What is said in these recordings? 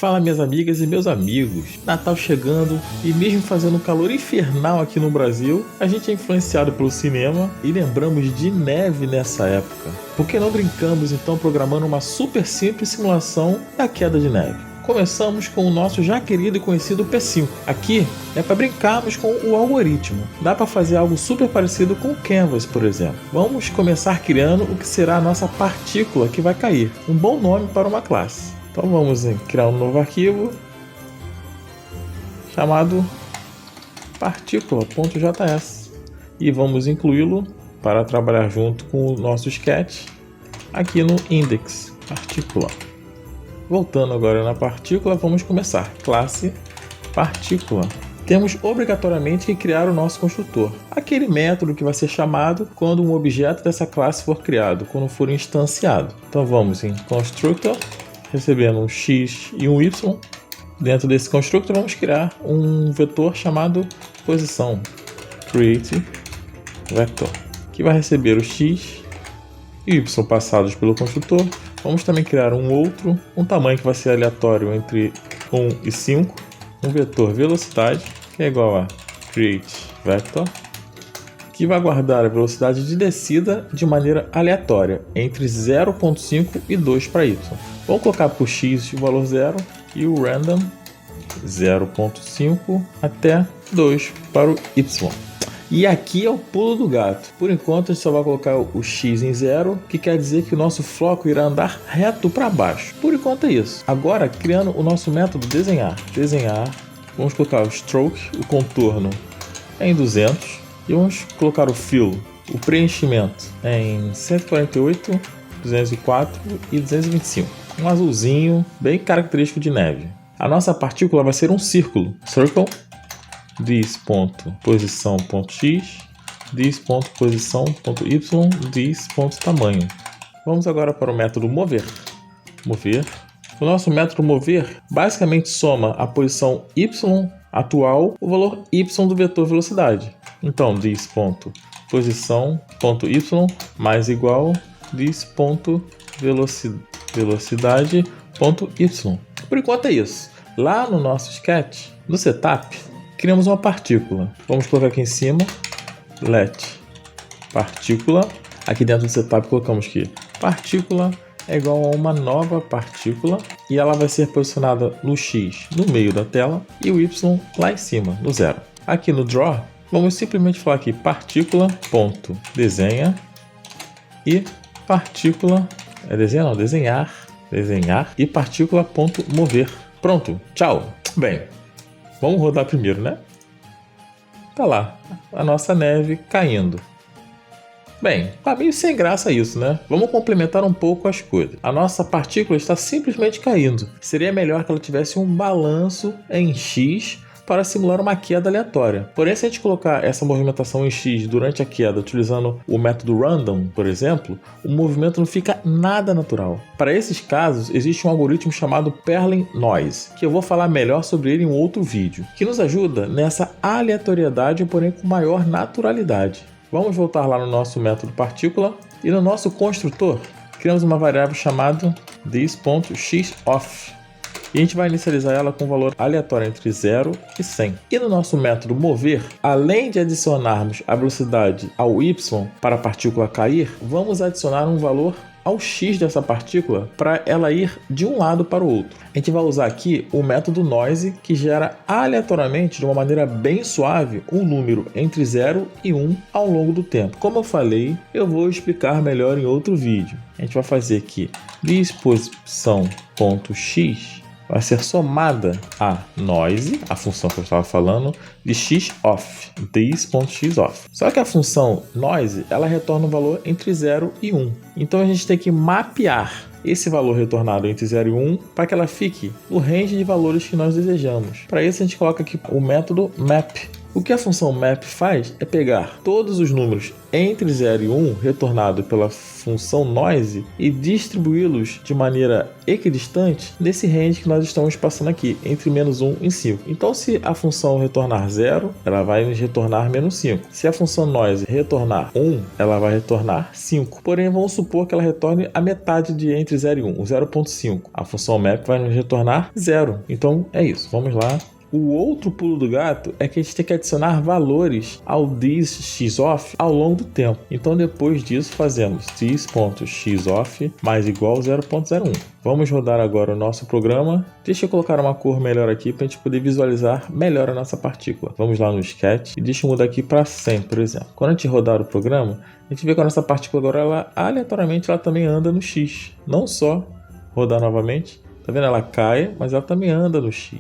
Fala minhas amigas e meus amigos, Natal chegando e mesmo fazendo um calor infernal aqui no Brasil, a gente é influenciado pelo cinema e lembramos de neve nessa época. Por que não brincamos então programando uma super simples simulação da queda de neve? Começamos com o nosso já querido e conhecido P5. Aqui é para brincarmos com o algoritmo. Dá para fazer algo super parecido com o Canvas, por exemplo. Vamos começar criando o que será a nossa partícula que vai cair. Um bom nome para uma classe. Então vamos criar um novo arquivo chamado partícula.js e vamos incluí-lo para trabalhar junto com o nosso sketch aqui no index partícula. Voltando agora na partícula, vamos começar. Classe partícula. Temos obrigatoriamente que criar o nosso construtor, aquele método que vai ser chamado quando um objeto dessa classe for criado, quando for instanciado. Então vamos em constructor, recebendo um x e um y. Dentro desse constructor vamos criar um vetor chamado posição, create vector, que vai receber o x e o y passados pelo construtor. Vamos também criar um tamanho que vai ser aleatório entre 1 e 5, um vetor velocidade, que é igual a create vector, que vai guardar a velocidade de descida de maneira aleatória, entre 0.5 e 2 para y. Vamos colocar para o x o valor 0 e o random 0.5 até 2 para o y. E aqui é o pulo do gato. Por enquanto a gente só vai colocar o x em 0, que quer dizer que o nosso floco irá andar reto para baixo. Por enquanto é isso. Agora, criando o nosso método desenhar. Vamos colocar o stroke, o contorno em 200. E vamos colocar o fill, o preenchimento em 148, 204 e 225. Um azulzinho bem característico de neve. A nossa partícula vai ser um círculo. Circle. This.posição.x, this.posição.y, this.tamanho. Vamos agora para o método mover. O nosso método mover basicamente soma a posição y atual o valor y do vetor velocidade. Então, this.posição.y mais igual this.velocidade.y. Por enquanto é isso. Lá no nosso sketch, no setup, criamos uma partícula. Vamos colocar aqui em cima, let partícula. Aqui dentro do setup colocamos que partícula é igual a uma nova partícula e ela vai ser posicionada no x no meio da tela e o y lá em cima, no 0. Aqui no draw, vamos simplesmente falar aqui partícula.desenha e partícula, desenhar e partícula.mover. Pronto, tchau. Bem, vamos rodar primeiro, né? Tá lá, a nossa neve caindo. Bem, tá meio sem graça isso, né? Vamos complementar um pouco as coisas. A nossa partícula está simplesmente caindo. Seria melhor que ela tivesse um balanço em X para simular uma queda aleatória. Porém, se a gente colocar essa movimentação em X durante a queda, utilizando o método random, por exemplo, o movimento não fica nada natural. Para esses casos, existe um algoritmo chamado Perlin Noise, que eu vou falar melhor sobre ele em um outro vídeo, que nos ajuda nessa aleatoriedade, porém com maior naturalidade. Vamos voltar lá no nosso método partícula e no nosso construtor, criamos uma variável chamada this.xoff. E a gente vai inicializar ela com um valor aleatório entre 0 e 100. E no nosso método mover, além de adicionarmos a velocidade ao y para a partícula cair, vamos adicionar um valor ao x dessa partícula para ela ir de um lado para o outro. A gente vai usar aqui o método noise, que gera aleatoriamente, de uma maneira bem suave, um número entre 0 e 1 ao longo do tempo. Como eu falei, eu vou explicar melhor em outro vídeo. A gente vai fazer aqui disposição.x vai ser somada a noise, a função que eu estava falando, de xoff, this.xoff. Só que a função noise, ela retorna um valor entre 0 e 1. Então a gente tem que mapear esse valor retornado entre 0 e 1 para que ela fique no range de valores que nós desejamos. Para isso a gente coloca aqui o método map, O que a função map faz é pegar todos os números entre 0 e 1 retornado pela função noise e distribuí-los de maneira equidistante nesse range que nós estamos passando aqui, entre -1 e 5. Então, se a função retornar 0, ela vai nos retornar -5. Se a função noise retornar 1, ela vai retornar 5. Porém, vamos supor que ela retorne a metade de entre 0 e 1, o 0.5. A função map vai nos retornar 0. Então, é isso. Vamos lá. O outro pulo do gato é que a gente tem que adicionar valores ao this.xoff ao longo do tempo. Então, depois disso, fazemos this.xoff mais igual 0.01. Vamos rodar agora o nosso programa. Deixa eu colocar uma cor melhor aqui para a gente poder visualizar melhor a nossa partícula. Vamos lá no Sketch e deixa eu mudar aqui para 100, por exemplo. Quando a gente rodar o programa, a gente vê que a nossa partícula agora, ela, aleatoriamente, ela também anda no X. Não só rodar novamente, tá vendo? Ela cai, mas ela também anda no X.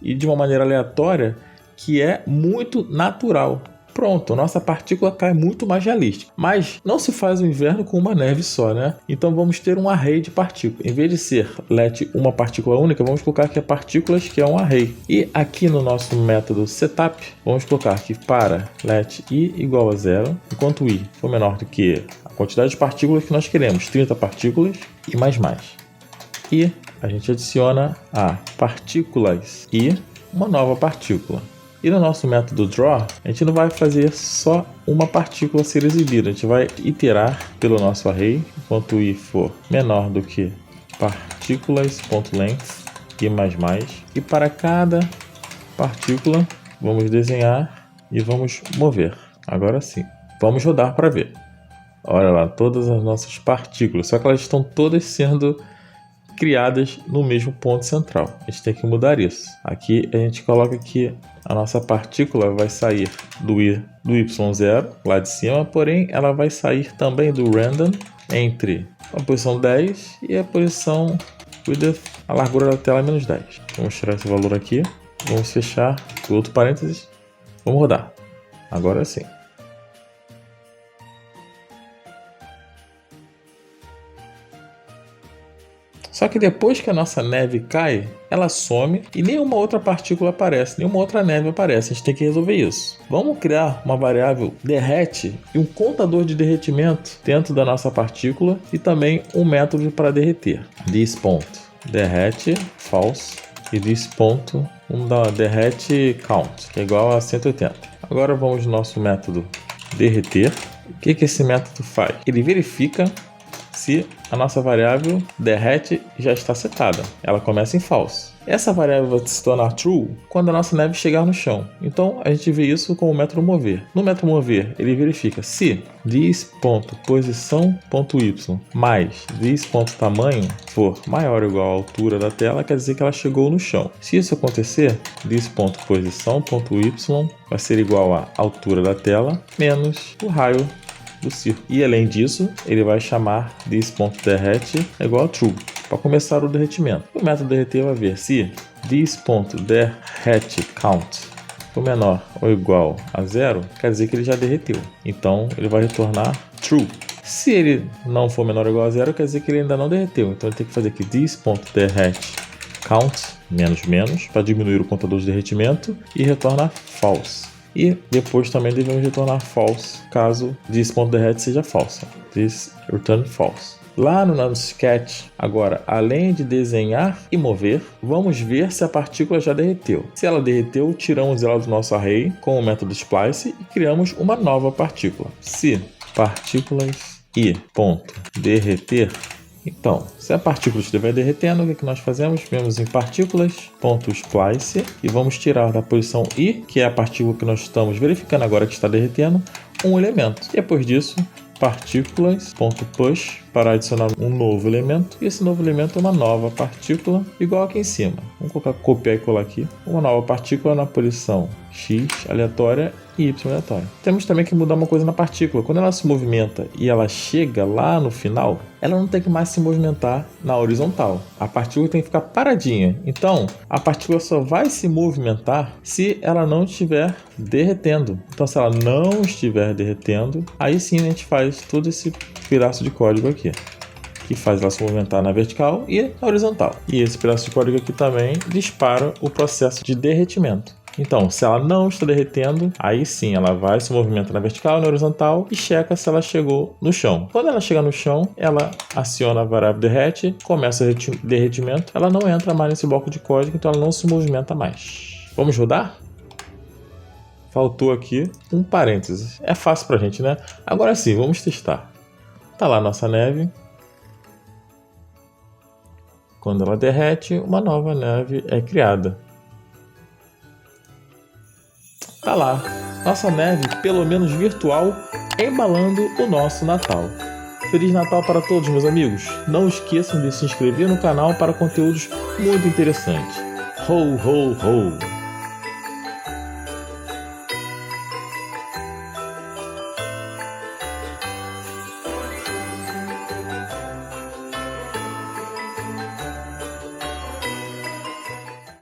E de uma maneira aleatória que é muito natural. Pronto, a nossa partícula cai muito mais realística. Mas não se faz o inverno com uma neve só, né? Então vamos ter um array de partículas. Em vez de ser let uma partícula única, vamos colocar aqui a partículas, que é um array. E aqui no nosso método setup, vamos colocar aqui para let i igual a 0, enquanto i for menor do que a quantidade de partículas que nós queremos, 30 partículas e mais. E a gente adiciona a partículas e uma nova partícula. E no nosso método draw, a gente não vai fazer só uma partícula ser exibida, a gente vai iterar pelo nosso array, enquanto i for menor do que partículas.length e mais. E para cada partícula, vamos desenhar e vamos mover. Agora sim, vamos rodar para ver. Olha lá, todas as nossas partículas, só que elas estão todas sendo criadas no mesmo ponto central. A gente tem que mudar isso. Aqui a gente coloca que a nossa partícula vai sair do y0 lá de cima, porém ela vai sair também do random entre a posição 10 e a posição width, a largura da tela -10. Vamos tirar esse valor aqui, vamos fechar o outro parênteses, vamos rodar. Agora sim. Só que depois que a nossa neve cai, ela some e nenhuma outra partícula aparece, nenhuma outra neve aparece. A gente tem que resolver isso. Vamos criar uma variável derrete e um contador de derretimento dentro da nossa partícula e também um método para derreter. This.derrete false e vamos dar derrete count, que é igual a 180. Agora vamos no nosso método derreter. O que esse método faz? Ele verifica se a nossa variável derrete já está setada. Ela começa em false. Essa variável vai se tornar true quando a nossa neve chegar no chão. Então a gente vê isso com o método mover. No método mover, ele verifica se this.posição.y mais this.tamanho for maior ou igual à altura da tela, quer dizer que ela chegou no chão. Se isso acontecer, this.posição.y vai ser igual à altura da tela menos o raio do círculo. E além disso, ele vai chamar this.derrete igual a true para começar o derretimento. O método derreter vai ver se this.derrete count for menor ou igual a 0, quer dizer que ele já derreteu. Então ele vai retornar true. Se ele não for menor ou igual a 0, quer dizer que ele ainda não derreteu. Então ele tem que fazer aqui this.derrete count menos para diminuir o contador de derretimento e retorna false. E depois também devemos retornar false caso this.derrete seja falsa. This return false. Lá no nosso sketch, agora, além de desenhar e mover, vamos ver se a partícula já derreteu. Se ela derreteu, tiramos ela do nosso array com o método splice e criamos uma nova partícula. Se partículas e ponto derreter. Então, se a partícula estiver derretendo, o que nós fazemos? Vemos em partículas.splice e vamos tirar da posição i, que é a partícula que nós estamos verificando agora que está derretendo, um elemento. E depois disso, partículas.push para adicionar um novo elemento. E esse novo elemento é uma nova partícula, igual aqui em cima. Vamos colocar, copiar e colar aqui. Uma nova partícula na posição x aleatória e y aleatória. Temos também que mudar uma coisa na partícula. Quando ela se movimenta e ela chega lá no final, ela não tem que mais se movimentar na horizontal. A partícula tem que ficar paradinha. Então, a partícula só vai se movimentar se ela não estiver derretendo. Então, se ela não estiver derretendo, aí sim a gente faz todo esse pedaço de código aqui, que faz ela se movimentar na vertical e na horizontal. E esse pedaço de código aqui também dispara o processo de derretimento. Então, se ela não está derretendo, aí sim ela vai se movimenta na vertical, na horizontal e checa se ela chegou no chão. Quando ela chega no chão, ela aciona a variável derrete, começa o derretimento, ela não entra mais nesse bloco de código, então ela não se movimenta mais. Vamos rodar? Faltou aqui um parênteses. É fácil pra gente, né? Agora sim, vamos testar. Tá lá a nossa neve. Quando ela derrete, uma nova neve é criada. Tá lá, nossa neve, pelo menos virtual, embalando o nosso Natal. Feliz Natal para todos, meus amigos. Não esqueçam de se inscrever no canal para conteúdos muito interessantes. Ho, ho, ho!